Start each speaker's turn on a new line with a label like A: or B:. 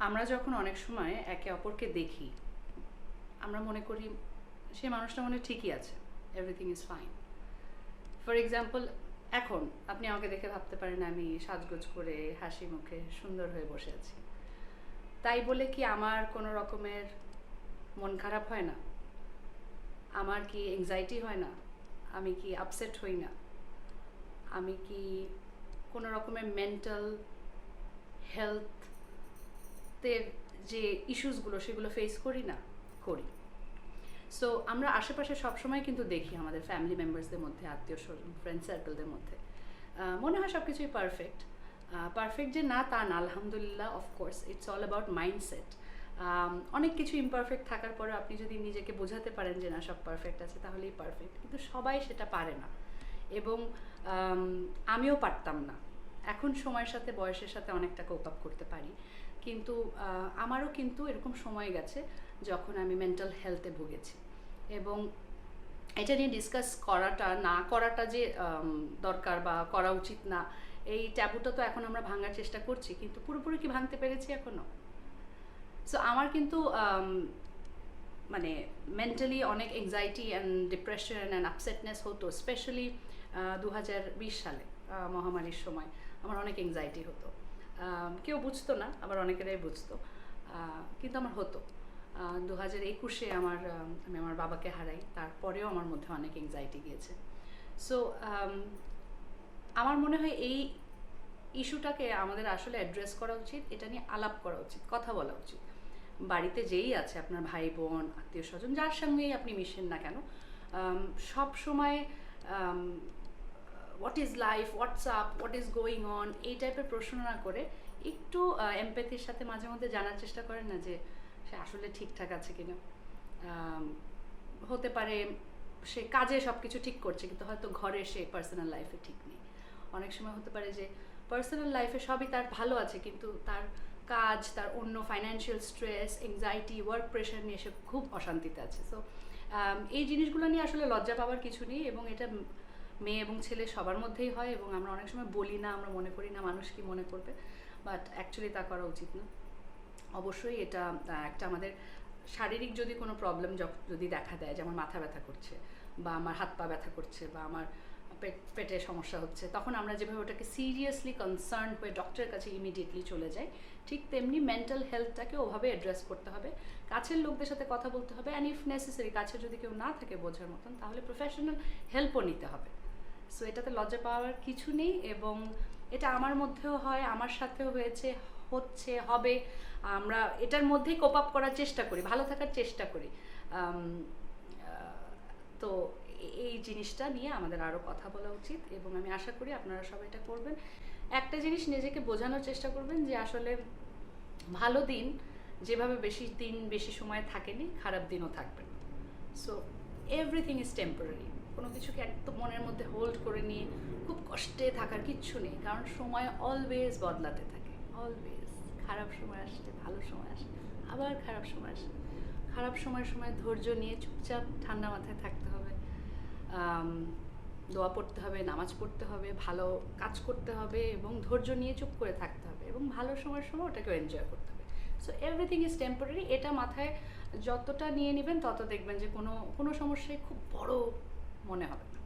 A: আমরা যখন অনেক সময় একে অপরকে দেখি, আমরা মনে করি সে মানুষটা মনে হয় ঠিকই আছে, everything is fine. For example, এখন আপনি আমাকে দেখে ভাবতে পারেন আমি সাজগোজ করে হাসি মুখে সুন্দর হয়ে বসে আছি। তাই বলে কি আমার কোনো রকমের মন খারাপ হয় না? আমার কি এংজাইটি হয় না? আমি কি আপসেট হই না? আমি কি কোনো রকমের মেন্টাল হেলথের যে ইস্যুসগুলো সেগুলো ফেস করি না? করি। সো আমরা আশেপাশে সবসময় কিন্তু দেখি আমাদের ফ্যামিলি মেম্বার্সদের মধ্যে, আত্মীয় স্বজন, ফ্রেন্ড সার্কেলদের মধ্যে মনে হয় সব কিছুই পারফেক্ট। পারফেক্ট যে না তা না, আলহামদুলিল্লাহ, of course it's all about mindset. অনেক কিছু ইমপারফেক্ট থাকার পরে আপনি যদি নিজেকে বোঝাতে পারেন যে না সব পারফেক্ট আছে, তাহলেই পারফেক্ট। কিন্তু সবাই সেটা পারে না, এবং আমিও পারতাম না। এখন সময়ের সাথে, বয়সের সাথে অনেকটা কোপ আপ করতে পারি, কিন্তু আমারও কিন্তু এরকম সময় গেছে যখন আমি মেন্টাল হেলথে ভুগেছি। এবং এটা নিয়ে ডিসকাস করাটা না করাটা যে দরকার বা করা উচিত না, এই ট্যাবুটা তো এখন আমরা ভাঙার চেষ্টা করছি, কিন্তু পুরোপুরি কি ভাঙতে পেরেছি এখনো? সো আমার কিন্তু মানে মেন্টালি অনেক anxiety and depression and upsetness হতো, স্পেশালি 2020 সালে মহামারীর সময় আমার অনেক এংজাইটি হতো। কেউ বুঝতো না, আবার অনেকেরাই বুঝতো, কিন্তু আমার হতো। 2021-এ আমি আমার বাবাকে হারাই, তারপরেও আমার মধ্যে অনেক এংজাইটি গিয়েছে। সো আমার মনে হয় এই ইস্যুটাকে আমাদের আসলে অ্যাড্রেস করা উচিত, এটা নিয়ে আলাপ করা উচিত, কথা বলা উচিত। বাড়িতে যেই আছে, আপনার ভাই বোন, আত্মীয় স্বজন, যার সঙ্গেই আপনি মিশেন না কেন, সব সময় what is life, WhatsApp, what is going on, এই টাইপের প্রশ্ন না করে একটু এমপ্যাথির সাথে মাঝে মধ্যে জানার চেষ্টা করেন না যে সে আসলে ঠিকঠাক আছে কিনা। হতে পারে সে কাজে সব কিছু ঠিক করছে, কিন্তু হয়তো ঘরে সে পার্সোনাল লাইফে ঠিক নেই। অনেক সময় হতে পারে যে পার্সোনাল লাইফে সবই তার ভালো আছে, কিন্তু তার কাজ, তার অন্য financial stress, anxiety, work pressure নিয়ে সে খুব অশান্তিতে আছে। সো এই জিনিসগুলো নিয়ে আসলে লজ্জা পাওয়ার কিছু নেই, এবং এটা মেয়ে এবং ছেলে সবার মধ্যেই হয়, এবং আমরা অনেক সময় বলি না, আমরা মনে করি না মানুষ কি মনে করবে, বাট অ্যাকচুয়ালি তা করা উচিত না। অবশ্যই এটা একটা আমাদের শারীরিক যদি কোনো প্রবলেম যদি দেখা দেয়, যেমন মাথা ব্যথা করছে, বা আমার হাত পা ব্যথা করছে, বা আমার পেটে সমস্যা হচ্ছে, তখন আমরা যেভাবে ওটাকে সিরিয়াসলি কনসার্ন হয়ে ডক্টরের কাছে ইমিডিয়েটলি চলে যাই, ঠিক তেমনি মেন্টাল হেলথটাকে ওভাবে অ্যাড্রেস করতে হবে। কাছের লোকদের সাথে কথা বলতে হবে, অ্যান্ড ইফ নেসেসারি কাছে যদি কেউ না থাকে বোঝার মতন, তাহলে প্রফেশনাল হেল্পও নিতে হবে। সো এটাতে লজ্জা পাওয়ার কিছু নেই, এবং এটা আমার মধ্যেও হয়, আমার সাথেও হয়েছে, হচ্ছে, হবে। আমরা এটার মধ্যেই কোপ আপ করার চেষ্টা করি, ভালো থাকার চেষ্টা করি। তো এই জিনিসটা নিয়ে আমাদের আরও কথা বলা উচিত, এবং আমি আশা করি আপনারা সবাই এটা করবেন। একটা জিনিস নিজেকে বোঝানোর চেষ্টা করবেন যে আসলে ভালো দিন যেভাবে বেশি দিন বেশি সময় থাকেনি, খারাপ দিনও থাকবে না। So everything is temporary. কোনো কিছুকে একদম মনের মধ্যে হোল্ড করে নিয়ে খুব কষ্টে থাকার কিচ্ছু নেই, কারণ সময় অলওয়েজ বদলাতে থাকে, অলওয়েজ। খারাপ সময় আসলে ভালো সময় আসে, আবার খারাপ সময় আসে। খারাপ সময় ধৈর্য নিয়ে চুপচাপ ঠান্ডা মাথায় থাকতে হবে, দোয়া পড়তে হবে, নামাজ পড়তে হবে, ভালো কাজ করতে হবে, এবং ধৈর্য নিয়ে চুপ করে থাকতে হবে, এবং ভালো সময় ওটাকেও এনজয় করতে হবে। So everything is temporary. এটা মাথায় যতটা নিয়ে নেবেন তত দেখবেন যে কোনো সমস্যায় খুব বড় মনে হবে না।